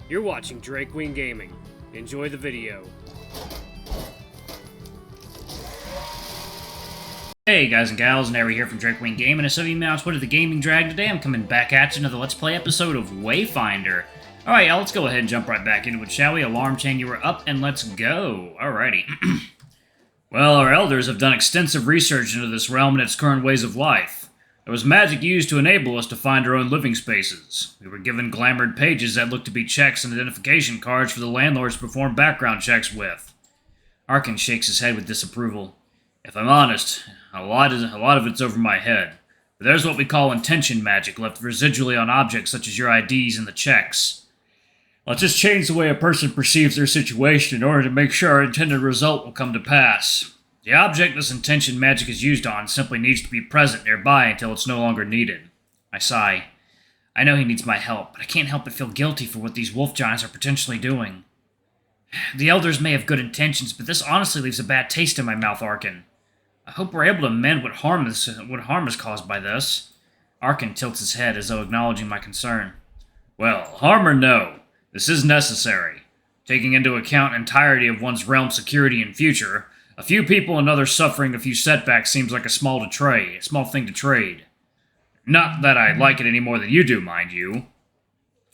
You're watching Drake Wing Gaming. Enjoy the video. Hey guys and gals, Nary here from Drake Wing Gaming, and so you on Twitter, the Gaming Drag. Today I'm coming back at you another Let's Play episode of Wayfinder. Alright y'all, let's go ahead and jump right back into it, shall we? Alarm chain, you were up, and let's go. Alrighty. Well, our elders have done extensive research into this realm and its current ways of life. There was magic used to enable us to find our own living spaces. We were given glamoured pages that looked to be checks and identification cards for the landlords to perform background checks with. Arkyn shakes his head with disapproval. If I'm honest, a lot of it's over my head. But there's what we call intention magic left residually on objects such as your IDs and the checks. Let's just change the way a person perceives their situation in order to make sure our intended result will come to pass. The object this intention magic is used on simply needs to be present nearby until it's no longer needed. I sigh. I know he needs my help, but I can't help but feel guilty for what these wolf giants are potentially doing. The elders may have good intentions, but this honestly leaves a bad taste in my mouth, Arkyn. I hope we're able to mend what harm is caused by this. Arkyn tilts his head as though acknowledging my concern. Well, harm or no, this is necessary. Taking into account entirety of one's realm's security and future, a few people and others suffering a few setbacks seems like a small thing to trade. Not that I like it any more than you do, mind you.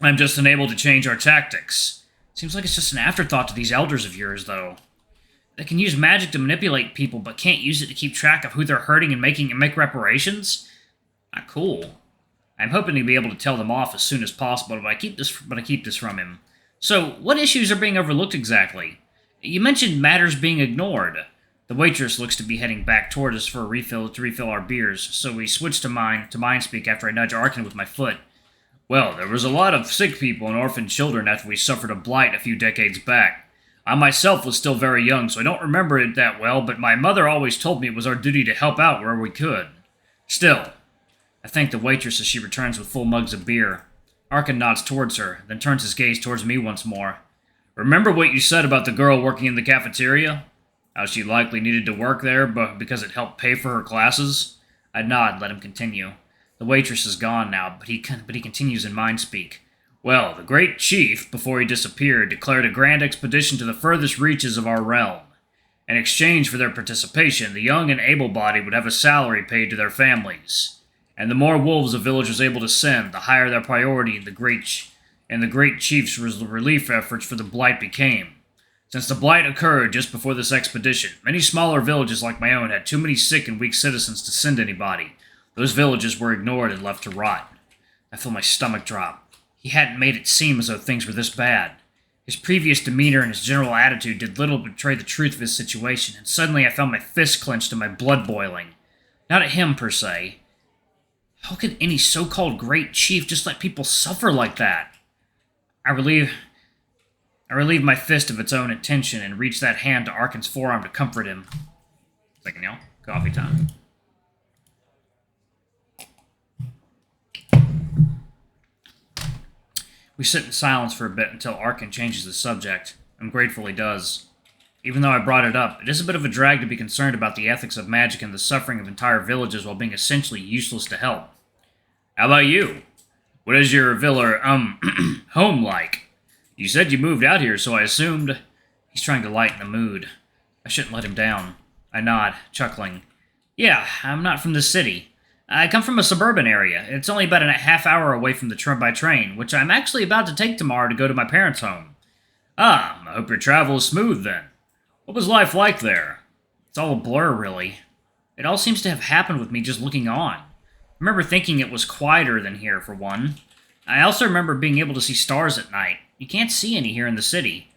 I'm just unable to change our tactics. Seems like it's just an afterthought to these elders of yours, though. They can use magic to manipulate people, but can't use it to keep track of who they're hurting and make reparations? Not cool. I'm hoping to be able to tell them off as soon as possible, but I keep this from him. So, what issues are being overlooked exactly? You mentioned matters being ignored. The waitress looks to be heading back toward us for a refill our beers, so we switch to mind speak after I nudge Arkyn with my foot. Well, there was a lot of sick people and orphaned children after we suffered a blight a few decades back. I myself was still very young, so I don't remember it that well, but my mother always told me it was our duty to help out where we could. Still, I thank the waitress as she returns with full mugs of beer. Arkyn nods towards her, then turns his gaze towards me once more. Remember what you said about the girl working in the cafeteria? How she likely needed to work there because it helped pay for her classes? I nod and let him continue. The waitress is gone now, but he continues in mind speak. Well, the great chief, before he disappeared, declared a grand expedition to the furthest reaches of our realm. In exchange for their participation, the young and able-bodied would have a salary paid to their families. And the more wolves a village was able to send, the higher their priority in the great chief's relief efforts for the blight became. Since the blight occurred just before this expedition, many smaller villages like my own had too many sick and weak citizens to send anybody. Those villages were ignored and left to rot. I feel my stomach drop. He hadn't made it seem as though things were this bad. His previous demeanor and his general attitude did little to betray the truth of his situation, and suddenly I found my fist clenched and my blood boiling. Not at him, per se. How could any so-called great chief just let people suffer like that? I relieve my fist of its own intention and reach that hand to Arkyn's forearm to comfort him. Second, y'all. Coffee time. We sit in silence for a bit until Arkyn changes the subject. I'm grateful he does. Even though I brought it up, it is a bit of a drag to be concerned about the ethics of magic and the suffering of entire villages while being essentially useless to help. How about you? What is your villa, home like? You said you moved out here, so I assumed... He's trying to lighten the mood. I shouldn't let him down. I nod, chuckling. Yeah, I'm not from the city. I come from a suburban area. It's only about a half hour away from the by train, which I'm actually about to take tomorrow to go to my parents' home. Ah, I hope your travel is smooth then. What was life like there? It's all a blur, really. It all seems to have happened with me just looking on. I remember thinking it was quieter than here, for one. I also remember being able to see stars at night. You can't see any here in the city.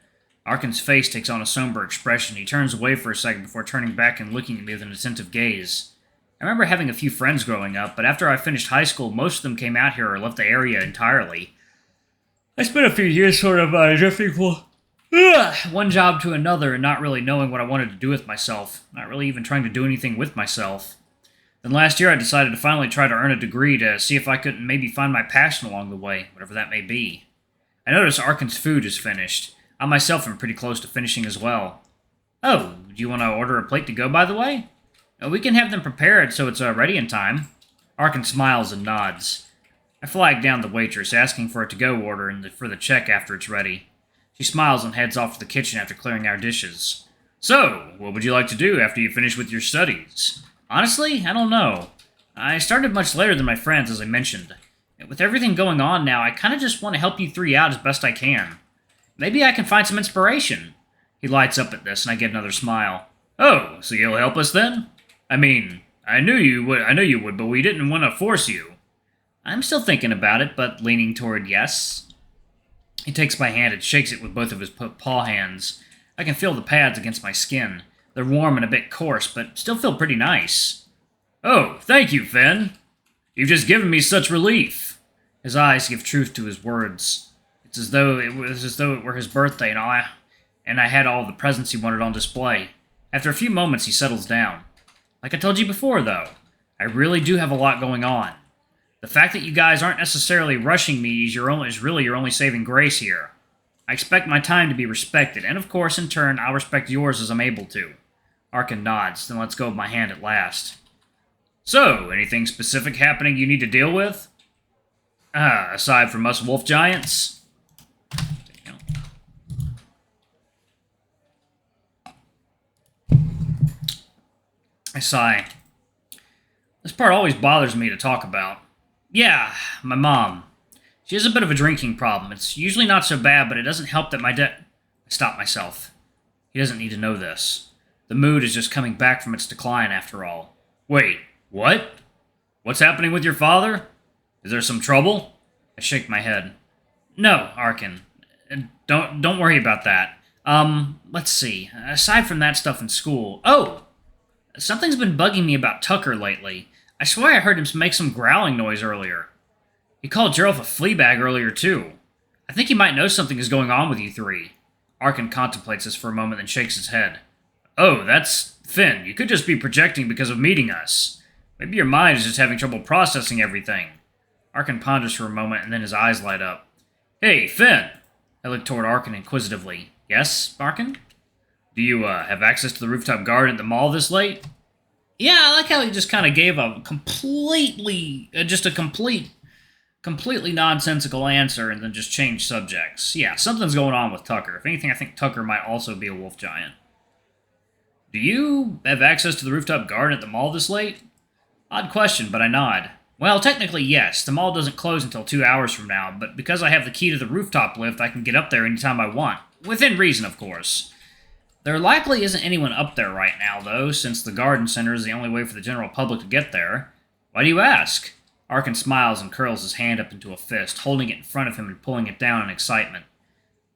Arkyn's face takes on a somber expression. He turns away for a second before turning back and looking at me with an attentive gaze. I remember having a few friends growing up, but after I finished high school, most of them came out here or left the area entirely. I spent a few years sort of drifting from one job to another and not really knowing what I wanted to do with myself. Not really even trying to do anything with myself. Then last year I decided to finally try to earn a degree to see if I couldn't maybe find my passion along the way, whatever that may be. I noticed Arkyn's food is finished. I myself am pretty close to finishing as well. Oh, do you want to order a plate to go, by the way? We can have them prepared so it's ready in time. Arkyn smiles and nods. I flag down the waitress, asking for a to-go order and for the check after it's ready. She smiles and heads off to the kitchen after clearing our dishes. So, what would you like to do after you finish with your studies? Honestly, I don't know. I started much later than my friends, as I mentioned. With everything going on now, I kind of just want to help you three out as best I can. Maybe I can find some inspiration. He lights up at this, and I get another smile. Oh, so you'll help us then? I mean, I knew you would, but we didn't want to force you. I'm still thinking about it, but leaning toward yes. He takes my hand and shakes it with both of his paw hands. I can feel the pads against my skin. They're warm and a bit coarse, but still feel pretty nice. Oh, thank you, Fynn. You've just given me such relief. His eyes give truth to his words. It's as though it were his birthday and I had all the presents he wanted on display. After a few moments, he settles down. Like I told you before, though, I really do have a lot going on. The fact that you guys aren't necessarily rushing me is really your only saving grace here. I expect my time to be respected, and of course, in turn, I'll respect yours as I'm able to. Arkyn nods, then lets go of my hand at last. So, anything specific happening you need to deal with? Aside from us wolf giants? I sigh. This part always bothers me to talk about. Yeah, my mom. She has a bit of a drinking problem. It's usually not so bad, but it doesn't help that I stop myself. He doesn't need to know this. The mood is just coming back from its decline, after all. Wait, what? What's happening with your father? Is there some trouble? I shake my head. No, Arkyn. Don't worry about that. Let's see. Aside from that stuff in school... Oh! Something's been bugging me about Tucker lately. I swear I heard him make some growling noise earlier. He called Gerald a fleabag earlier, too. I think he might know something is going on with you three. Arkyn contemplates this for a moment, then shakes his head. Oh, that's... Fynn, you could just be projecting because of meeting us. Maybe your mind is just having trouble processing everything. Arkyn ponders for a moment, and then his eyes light up. Hey, Fynn! I look toward Arkyn inquisitively. Yes, Arkyn? Do you, have access to the rooftop garden at the mall this late? Yeah, I like how he just kind of gave a completely nonsensical answer and then just changed subjects. Yeah, something's going on with Tucker. If anything, I think Tucker might also be a wolf giant. Do you have access to the rooftop garden at the mall this late? Odd question, but I nod. Well, technically, yes. The mall doesn't close until 2 hours from now, but because I have the key to the rooftop lift, I can get up there anytime I want. Within reason, of course. There likely isn't anyone up there right now, though, since the garden center is the only way for the general public to get there. Why do you ask? Arkyn smiles and curls his hand up into a fist, holding it in front of him and pulling it down in excitement.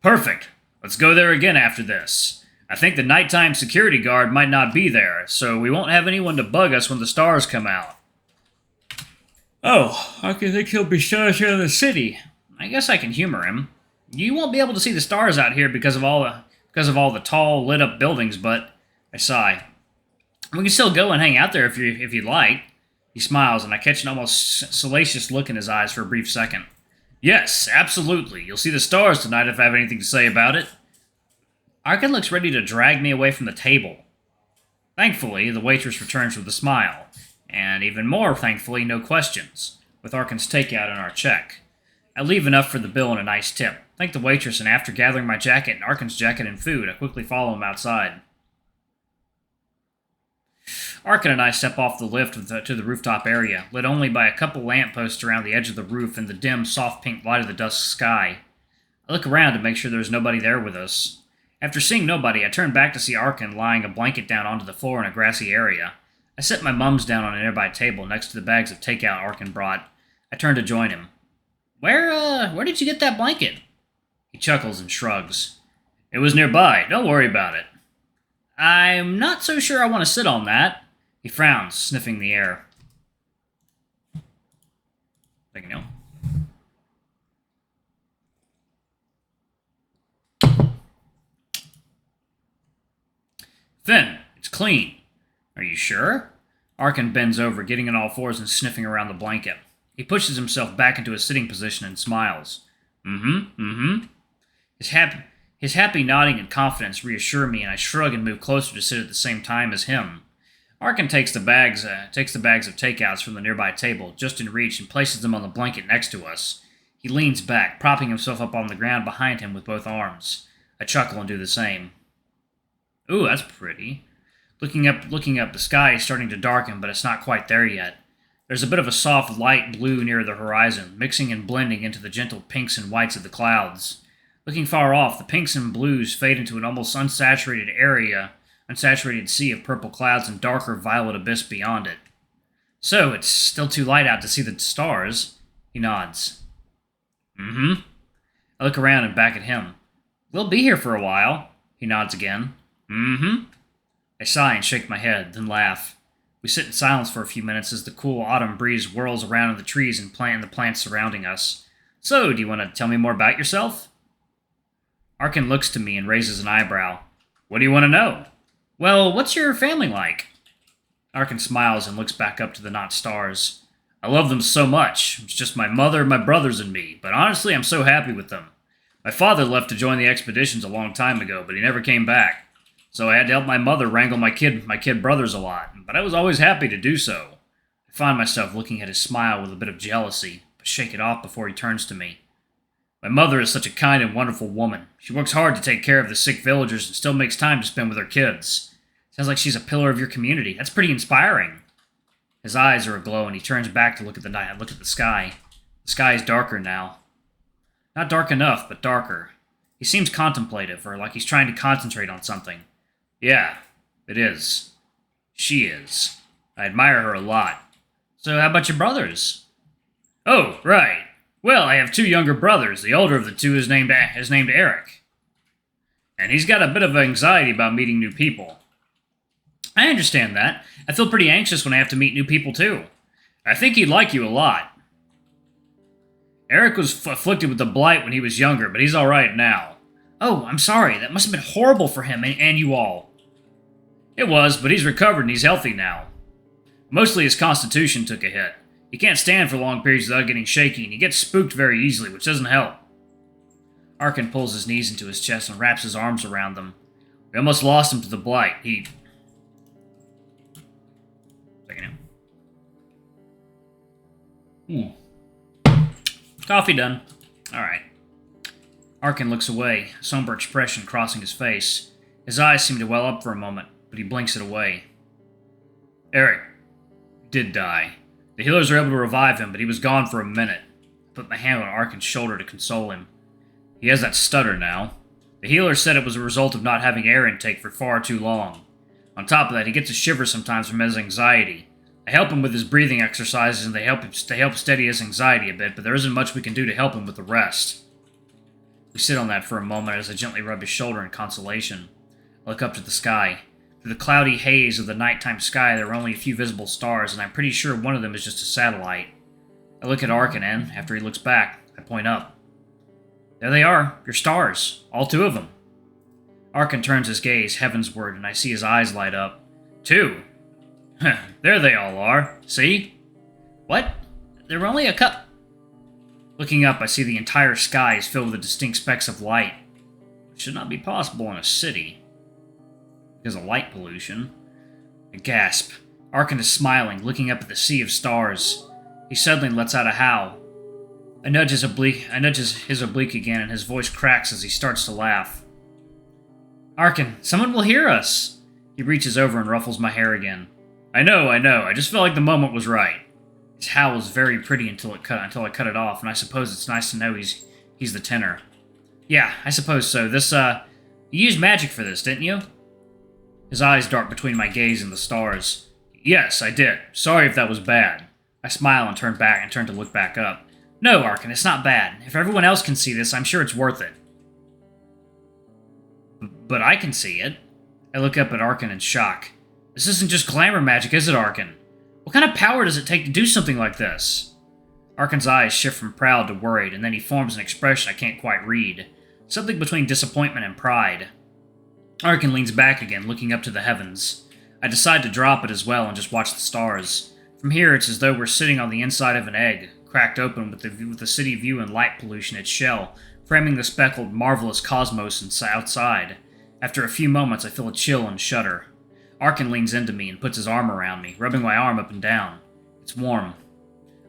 Perfect! Let's go there again after this. I think the nighttime security guard might not be there, so we won't have anyone to bug us when the stars come out. Oh, I think he'll be showing us around the city. I guess I can humor him. You won't be able to see the stars out here because of all the tall, lit-up buildings, but... I sigh. We can still go and hang out there if you'd like. He smiles, and I catch an almost salacious look in his eyes for a brief second. Yes, absolutely. You'll see the stars tonight if I have anything to say about it. Arkyn looks ready to drag me away from the table. Thankfully, the waitress returns with a smile. And even more thankfully, no questions, with Arkyn's takeout and our check. I leave enough for the bill and a nice tip. Thank the waitress, and after gathering my jacket and Arkyn's jacket and food, I quickly follow him outside. Arkyn and I step off the lift to the rooftop area, lit only by a couple lampposts around the edge of the roof and the dim, soft pink light of the dusk sky. I look around to make sure there's nobody there with us. After seeing nobody, I turn back to see Arkyn lying a blanket down onto the floor in a grassy area. I set my mums down on a nearby table next to the bags of takeout Arkyn brought. I turn to join him. Where did you get that blanket? He chuckles and shrugs. It was nearby. Don't worry about it. I'm not so sure I want to sit on that. He frowns, sniffing the air. Thank you. Fynn, it's clean. Are you sure? Arkyn bends over, getting on all fours and sniffing around the blanket. He pushes himself back into a sitting position and smiles. His happy nodding and confidence reassure me, and I shrug and move closer to sit at the same time as him. Arkyn takes the bags of takeouts from the nearby table, just in reach, and places them on the blanket next to us. He leans back, propping himself up on the ground behind him with both arms. I chuckle and do the same. Ooh, that's pretty. Looking up, the sky is starting to darken, but it's not quite there yet. There's a bit of a soft light blue near the horizon, mixing and blending into the gentle pinks and whites of the clouds. Looking far off, the pinks and blues fade into an almost unsaturated sea of purple clouds and darker violet abyss beyond it. So, it's still too light out to see the stars. He nods. Mm-hmm. I look around and back at him. We'll be here for a while. He nods again. Mm-hmm. I sigh and shake my head, then laugh. We sit in silence for a few minutes as the cool autumn breeze whirls around in the trees and the plants surrounding us. So, do you want to tell me more about yourself? Arkyn looks to me and raises an eyebrow. What do you want to know? Well, what's your family like? Arkyn smiles and looks back up to the not stars. I love them so much. It's just my mother, my brothers, and me, but honestly, I'm so happy with them. My father left to join the expeditions a long time ago, but he never came back. So I had to help my mother wrangle my kid brothers a lot, but I was always happy to do so. I find myself looking at his smile with a bit of jealousy, but shake it off before he turns to me. My mother is such a kind and wonderful woman. She works hard to take care of the sick villagers and still makes time to spend with her kids. Sounds like she's a pillar of your community. That's pretty inspiring. His eyes are aglow and he turns back to look at the sky. The sky is darker now. Not dark enough, but darker. He seems contemplative, or like he's trying to concentrate on something. Yeah, it is. She is. I admire her a lot. So how about your brothers? Oh, right. Well, I have 2 younger brothers. The older of the 2 is named Eric. And he's got a bit of anxiety about meeting new people. I understand that. I feel pretty anxious when I have to meet new people, too. I think he'd like you a lot. Eric was afflicted with the blight when he was younger, but he's alright now. Oh, I'm sorry. That must have been horrible for him and you all. It was, but he's recovered and he's healthy now. Mostly his constitution took a hit. He can't stand for long periods without getting shaky, and he gets spooked very easily, which doesn't help. Arkyn pulls his knees into his chest and wraps his arms around them. We almost lost him to the blight. Coffee done. Alright. Arkyn looks away, a somber expression crossing his face. His eyes seem to well up for a moment, but he blinks it away. Eric did die. The healers were able to revive him, but he was gone for a minute. I put my hand on Arkyn's shoulder to console him. He has that stutter now. The healer said it was a result of not having air intake for far too long. On top of that, he gets a shiver sometimes from his anxiety. I help him with his breathing exercises and they help steady his anxiety a bit, but there isn't much we can do to help him with the rest. We sit on that for a moment as I gently rub his shoulder in consolation. I look up to the sky. Through the cloudy haze of the nighttime sky, there are only a few visible stars, and I'm pretty sure one of them is just a satellite. I look at Arkyn, and, after he looks back, I point up. There they are, your stars, all 2 of them. Arkyn turns his gaze heavensward, and I see his eyes light up. 2? There they all are, see? What? There were only a cup. Looking up, I see the entire sky is filled with distinct specks of light. It should not be possible in a city. Because of light pollution. I gasp. Arkyn is smiling, looking up at the sea of stars. He suddenly lets out a howl. I nudge his oblique again, and his voice cracks as he starts to laugh. Arkyn, someone will hear us! He reaches over and ruffles my hair again. I know. I just felt like the moment was right. His howl was very pretty until I cut it off, and I suppose it's nice to know he's the tenor. Yeah, I suppose so. You used magic for this, didn't you? His eyes dart between my gaze and the stars. Yes, I did. Sorry if that was bad. I smile and turn to look back up. No, Arkyn, it's not bad. If everyone else can see this, I'm sure it's worth it. But I can see it. I look up at Arkyn in shock. This isn't just glamour magic, is it, Arkyn? What kind of power does it take to do something like this? Arkyn's eyes shift from proud to worried, and then he forms an expression I can't quite read. Something between disappointment and pride. Arkyn leans back again, looking up to the heavens. I decide to drop it as well and just watch the stars. From here, it's as though we're sitting on the inside of an egg, cracked open with the city view and light pollution its shell, framing the speckled, marvelous cosmos outside. After a few moments, I feel a chill and shudder. Arkyn leans into me and puts his arm around me, rubbing my arm up and down. It's warm.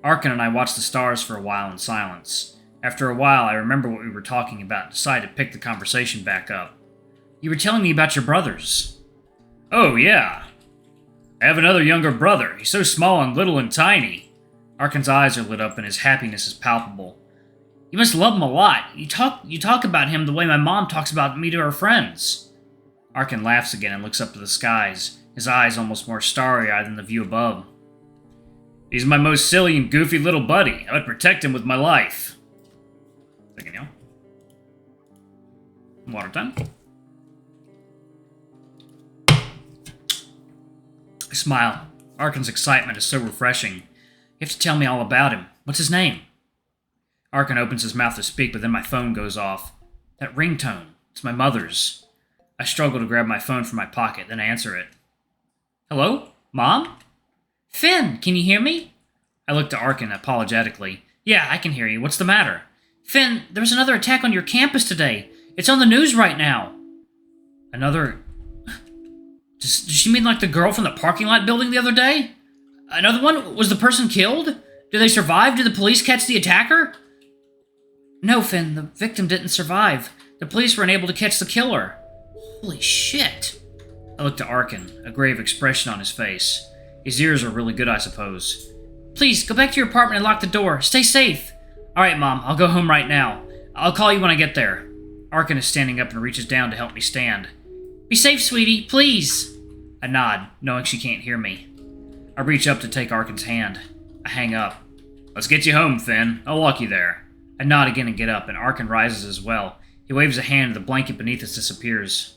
Arkyn and I watch the stars for a while in silence. After a while, I remember what we were talking about and decide to pick the conversation back up. You were telling me about your brothers. Oh, yeah. I have another younger brother. He's so small and little and tiny. Arkyn's eyes are lit up and his happiness is palpable. You must love him a lot. You talk about him the way my mom talks about me to her friends. Arkyn laughs again and looks up to the skies, his eyes almost more starry-eyed than the view above. He's my most silly and goofy little buddy. I would protect him with my life. Second, y'all. Water time. I smile. Arkyn's excitement is so refreshing. You have to tell me all about him. What's his name? Arkyn opens his mouth to speak, but then my phone goes off. That ringtone. It's my mother's. I struggle to grab my phone from my pocket, then answer it. Hello? Mom? Fynn, can you hear me? I look to Arkyn apologetically. Yeah, I can hear you. What's the matter? Fynn, there was another attack on your campus today. It's on the news right now. Another... Does she mean like the girl from the parking lot building the other day? Another one? Was the person killed? Did they survive? Did the police catch the attacker? No, Fynn, the victim didn't survive. The police were unable to catch the killer. Holy shit. I look to Arkyn, a grave expression on his face. His ears are really good, I suppose. Please, go back to your apartment and lock the door. Stay safe. Alright, Mom, I'll go home right now. I'll call you when I get there. Arkyn is standing up and reaches down to help me stand. Be safe, sweetie, please. I nod, knowing she can't hear me. I reach up to take Arkyn's hand. I hang up. Let's get you home, Fynn. I'll walk you there. I nod again and get up, and Arkyn rises as well. He waves a hand and the blanket beneath us disappears.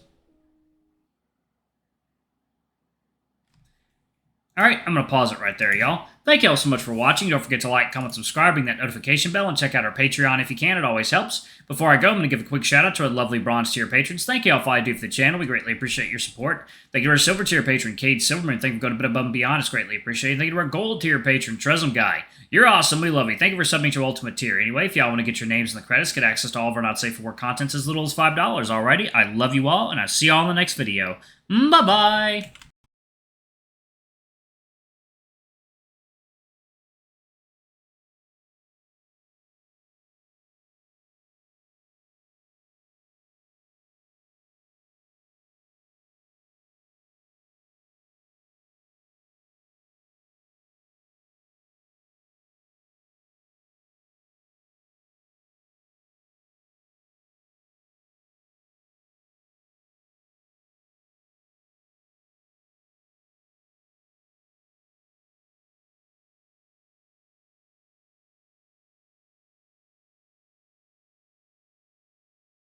Alright, I'm going to pause it right there, y'all. Thank you all so much for watching. Don't forget to like, comment, subscribe, ring that notification bell, and check out our Patreon if you can. It always helps. Before I go, I'm going to give a quick shout out to our lovely bronze tier patrons. Thank you all for all you do for the channel. We greatly appreciate your support. Thank you to our silver tier patron, Cade Silverman. Thank you for going a bit above and beyond. It's greatly appreciated. Thank you to our gold tier patron, Tresem Guy. You're awesome. We love you. Thank you for subbing to ultimate tier. Anyway, if y'all want to get your names in the credits, get access to all of our not safe for work contents as little as $5. Alrighty, I love you all, and I'll see y'all in the next video. Bye-bye.